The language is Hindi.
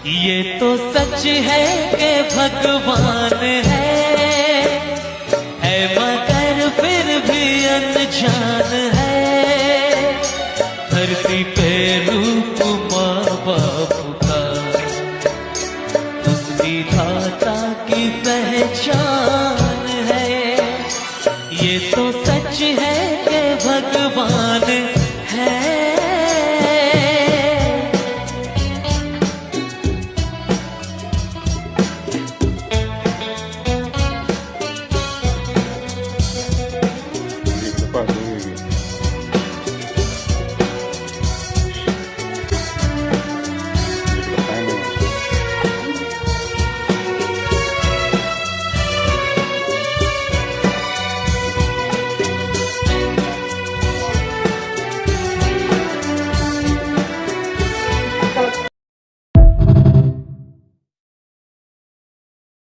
ये तो सच है कि भगवान है मगर फिर भी अनजान है। धरती पे रूप माँ बाप का, उसकी धाता की पहचान